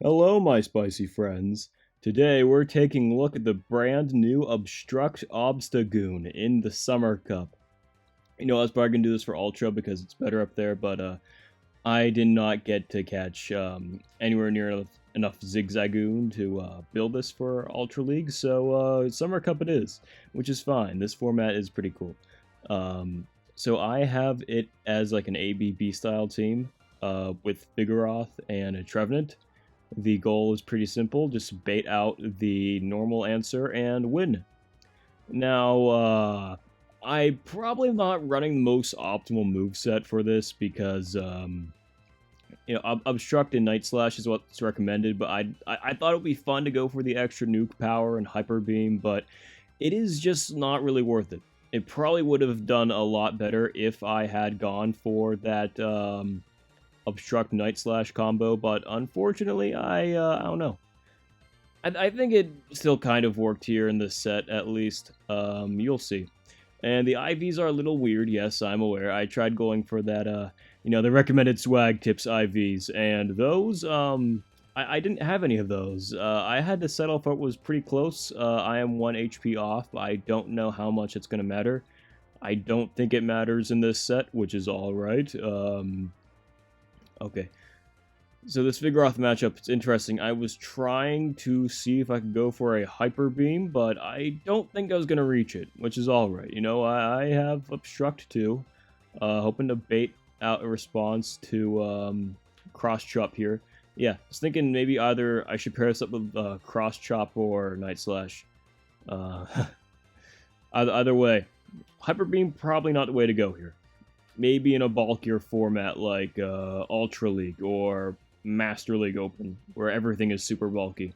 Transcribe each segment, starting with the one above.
Hello, my spicy friends. Today we're taking a look at the brand new Obstruct Obstagoon in the Summer Cup. I was probably going to do this for Ultra because it's better up there, but I did not get to catch anywhere near enough Zigzagoon to build this for Ultra League, so Summer Cup it is, which is fine. This format is pretty cool. So I have it as like an ABB style team with Figroth and a Trevenant. The goal is pretty simple, just bait out the normal answer and win. Now, I probably am not running the most optimal moveset for this because, Obstruct and Night Slash is what's recommended, but I thought it would be fun to go for the extra nuke power and Hyper Beam, but it is just not really worth it. It probably would have done a lot better if I had gone for that, Obstruct Night Slash combo, but unfortunately, I don't know. I think it still kind of worked here in this set, at least. You'll see. And the IVs are a little weird, yes, I'm aware. I tried going for that, the recommended swag tips IVs, and those, I didn't have any of those. I had to settle for what was pretty close. I am 1 HP off. I don't know how much it's going to matter. I don't think it matters in this set, which is alright. Okay, so this Figroth matchup, it's interesting. I was trying to see if I could go for a Hyper Beam, but I don't think I was going to reach it, which is alright. I have Obstruct too, hoping to bait out a response to Cross Chop here. Yeah, I was thinking maybe either I should pair this up with Cross Chop or Night Slash. Either way, Hyper Beam probably not the way to go here. Maybe in a bulkier format like Ultra League or Master League Open, where everything is super bulky.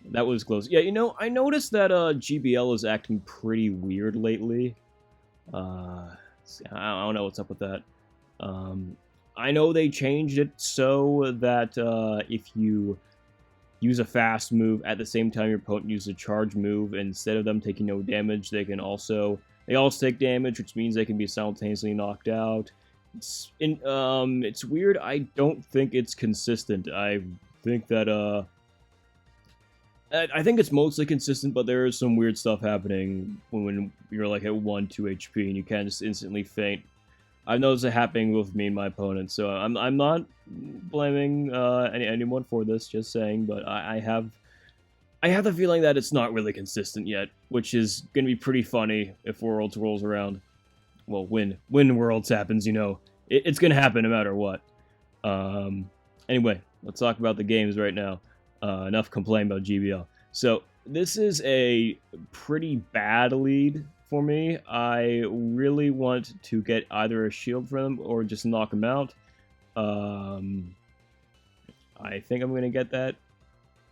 That was close. Yeah, I noticed that GBL is acting pretty weird lately. I don't know what's up with that. I know they changed it so that if you use a fast move at the same time your opponent uses a charge move, instead of them taking no damage, they also take damage, which means they can be simultaneously knocked out. It's weird. I don't think it's consistent. I think that I think it's mostly consistent, but there is some weird stuff happening when you're like at 1-2 HP and you can't just instantly faint. I've noticed it happening with me and my opponent, so I'm not blaming anyone for this. Just saying, but I have the feeling that it's not really consistent yet, which is going to be pretty funny if Worlds rolls around. Well, when Worlds happens, it's going to happen no matter what. Anyway, let's talk about the games right now. Enough complaining about GBL. So, this is a pretty bad lead for me. I really want to get either a shield for them or just knock them out. I think I'm going to get that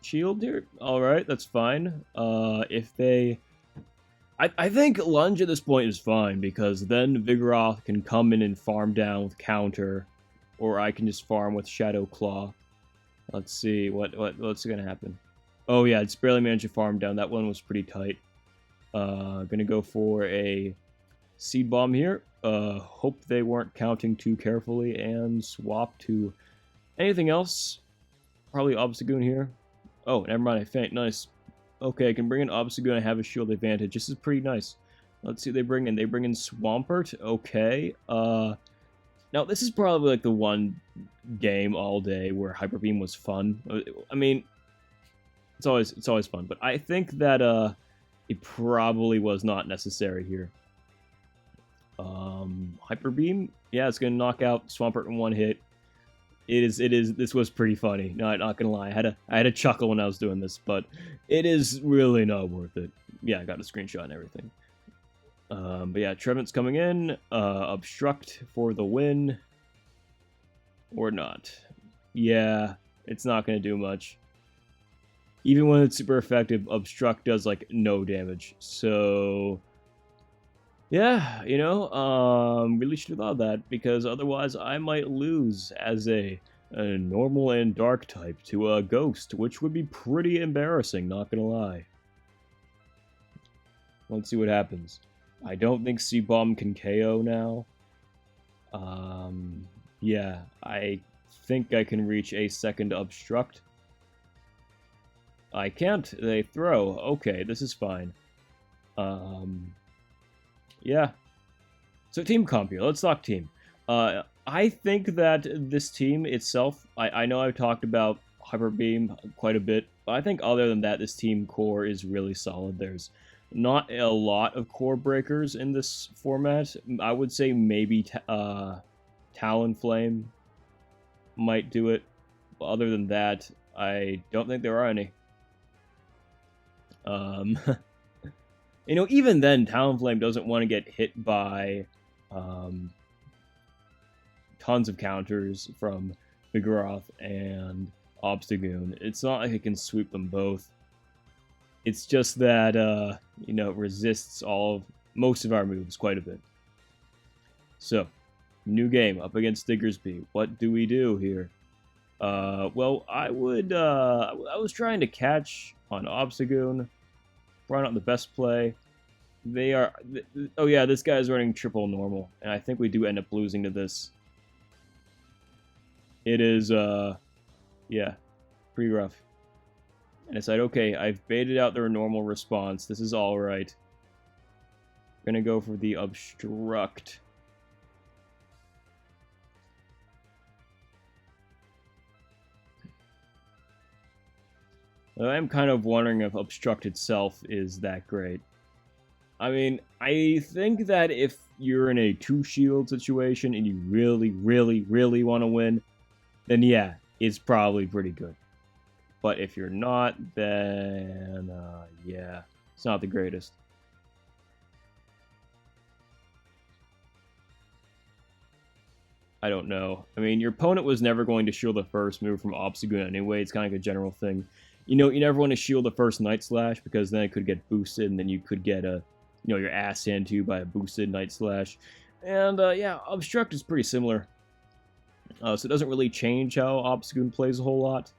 shield here. Alright, that's fine. If they... I think Lunge at this point is fine, because then Figroth can come in and farm down with Counter, or I can just farm with Shadow Claw. Let's see, what's gonna happen? Oh yeah, it's barely managed to farm down. That one was pretty tight. Gonna go for a Seed Bomb here. Hope they weren't counting too carefully, and swap to anything else. Probably Obstagoon here. Oh, never mind, I faint. Nice. Okay, I can bring in Obstagoon and have a shield advantage. This is pretty nice. Let's see what they bring in. They bring in Swampert. Okay. Now, this is probably like the one game all day where Hyper Beam was fun. I mean, it's always fun. But I think that it probably was not necessary here. Hyper Beam? Yeah, it's going to knock out Swampert in one hit. This was pretty funny. No, I'm not gonna lie. I had a chuckle when I was doing this, but it is really not worth it. Yeah, I got a screenshot and everything. But yeah, Trevenant's coming in. Obstruct for the win. Or not. Yeah, it's not gonna do much. Even when it's super effective, Obstruct does like no damage. So yeah, really should have thought of that, because otherwise I might lose as a normal and dark type to a ghost, which would be pretty embarrassing, not gonna lie. Let's see what happens. I don't think C-Bomb can KO now. Yeah, I think I can reach a second Obstruct. I can't. They throw. Okay, this is fine. Yeah. So team comp here. Let's talk team. I think that this team itself, I know I've talked about Hyper Beam quite a bit, but I think other than that, this team core is really solid. There's not a lot of core breakers in this format. I would say maybe Talonflame might do it. But other than that, I don't think there are any. You know, even then, Talonflame doesn't want to get hit by tons of counters from Figroth and Obstagoon. It's not like it can sweep them both. It's just that, you know, it resists most of our moves quite a bit. So, new game up against Diggersby. What do we do here? Well, I was trying to catch on Obstagoon. Probably not the best play. Oh yeah, this guy's running triple normal, and I think we do end up losing to this. It is, yeah, pretty rough. And it's like, okay, I've baited out their normal response. This is alright. Gonna go for the Obstruct. I'm kind of wondering if Obstruct itself is that great. I mean, I think that if you're in a two-shield situation and you really, really, really want to win, then yeah, it's probably pretty good. But if you're not, then yeah, it's not the greatest. I don't know. I mean, your opponent was never going to shield the first move from Obstagoon anyway. It's kind of like a general thing. You know, you never want to shield the first Night Slash because then it could get boosted, and then you could get your ass handed to you by a boosted Night Slash. And yeah, Obstruct is pretty similar. So it doesn't really change how Obstagoon plays a whole lot.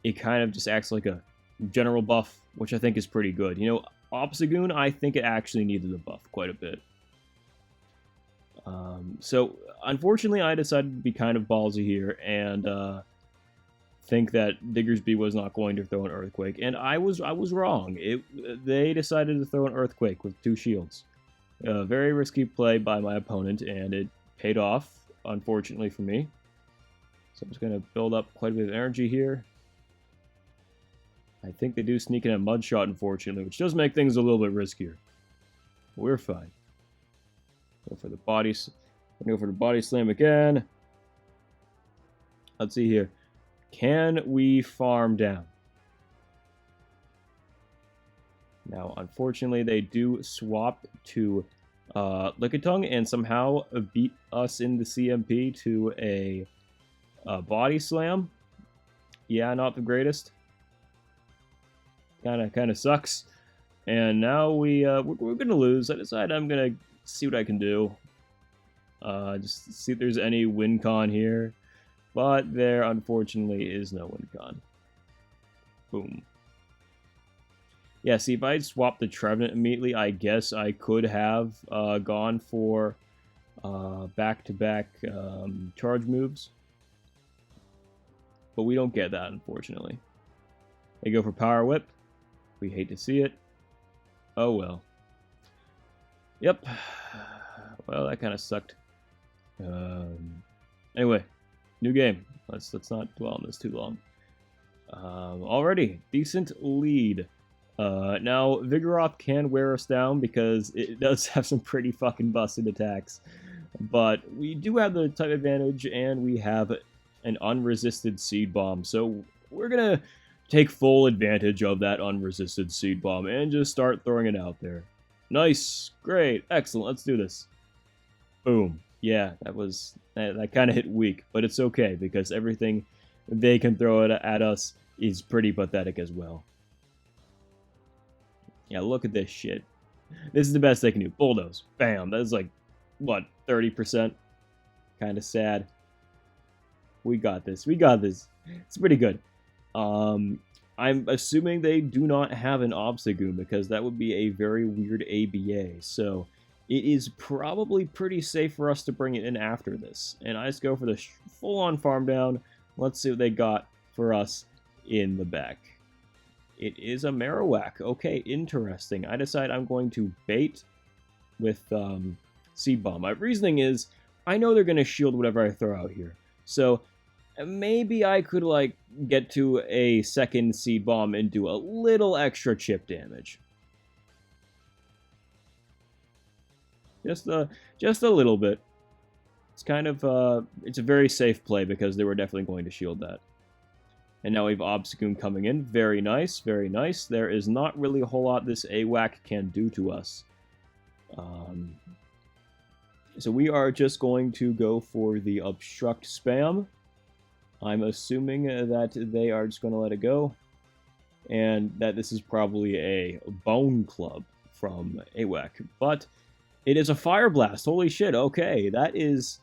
It kind of just acts like a general buff, which I think is pretty good. You know, Obstagoon, I think it actually needed a buff quite a bit. So, unfortunately, I decided to be kind of ballsy here and think that Diggersby was not going to throw an Earthquake, and I was wrong. They decided to throw an Earthquake with 2 shields. Very risky play by my opponent, and it paid off, unfortunately for me. So I'm just going to build up quite a bit of energy here. I think they do sneak in a Mud Shot, unfortunately, which does make things a little bit riskier. We're fine. Go for the body slam again. Let's see here. Can we farm down? Now, unfortunately, they do swap to Lickitung and somehow beat us in the CMP to a body slam. Yeah, not the greatest. Kind of sucks. And now we're gonna lose. I decide I'm gonna see what I can do. Just see if there's any win con here. But there, unfortunately, is no win con. Boom. Yeah, see, if I had swapped the Trevenant immediately, I guess I could have gone for back-to-back charge moves. But we don't get that, unfortunately. They go for Power Whip. We hate to see it. Oh, well. Yep. Well, that kind of sucked. Anyway, new game. Let's not dwell on this too long. Already, decent lead. Now, Figroth can wear us down because it does have some pretty fucking busted attacks. But we do have the type advantage, and we have an unresisted Seed Bomb. So we're going to take full advantage of that unresisted Seed Bomb and just start throwing it out there. Nice. Great. Excellent. Let's do this. Boom. Yeah, that kind of hit weak, but it's okay because everything they can throw at us is pretty pathetic as well. Yeah, look at this shit. This is the best they can do. Bulldoze. Bam. That is like, what, 30%? Kind of sad. We got this. We got this. It's pretty good. I'm assuming they do not have an Obstagoon because that would be a very weird ABA. So it is probably pretty safe for us to bring it in after this. And I just go for the full-on farm down. Let's see what they got for us in the back. It is a Marowak. Okay, interesting. I decide I'm going to bait with Seed Bomb. My reasoning is, I know they're going to shield whatever I throw out here. So maybe I could, like, get to a second Seed Bomb and do a little extra chip damage. Just a little bit. It's kind of, it's a very safe play because they were definitely going to shield that. And now we have Obstagoon coming in. Very nice, very nice. There is not really a whole lot this AWAC can do to us. So we are just going to go for the Obstruct spam. I'm assuming that they are just going to let it go. And that this is probably a Bone Club from AWAC. But it is a Fire Blast. Holy shit, okay. That is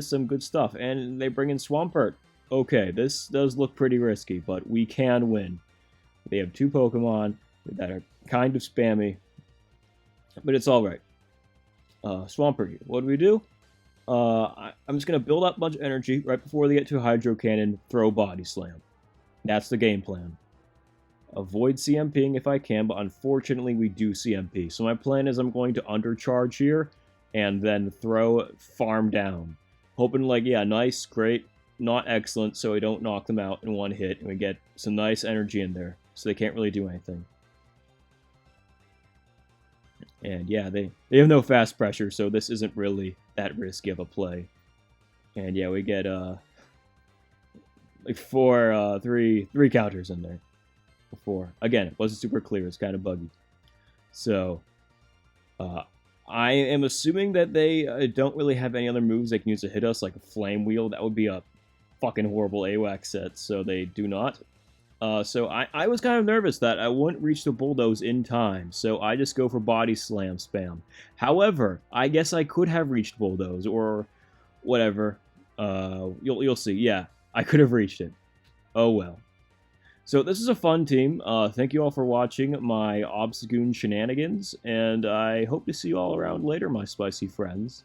some good stuff. And they bring in Swampert. Okay, this does look pretty risky, but we can win. They have two Pokemon that are kind of spammy, but it's alright. Swampert, what do? I'm just going to build up a bunch of energy right before they get to a Hydro Cannon, throw Body Slam. That's the game plan. Avoid CMPing if I can, but unfortunately we do CMP. So my plan is I'm going to undercharge here, and then throw Farm down. Hoping, like, yeah, nice, great. Not excellent, so we don't knock them out in one hit, and we get some nice energy in there, so they can't really do anything. And yeah, they have no fast pressure, so this isn't really that risky of a play. And yeah, we get like three counters in there. Before again, it wasn't super clear; it's kind of buggy. So I am assuming that they don't really have any other moves they can use to hit us, like a Flame Wheel. That would be a fucking horrible AWAC set, so they do not. So I was kind of nervous that I wouldn't reach the Bulldoze in time, so I just go for Body Slam spam. However, I guess I could have reached Bulldoze, or whatever. You'll see. Yeah, I could have reached it. Oh well. So this is a fun team. Thank you all for watching my Obstagoon shenanigans, and I hope to see you all around later, my spicy friends.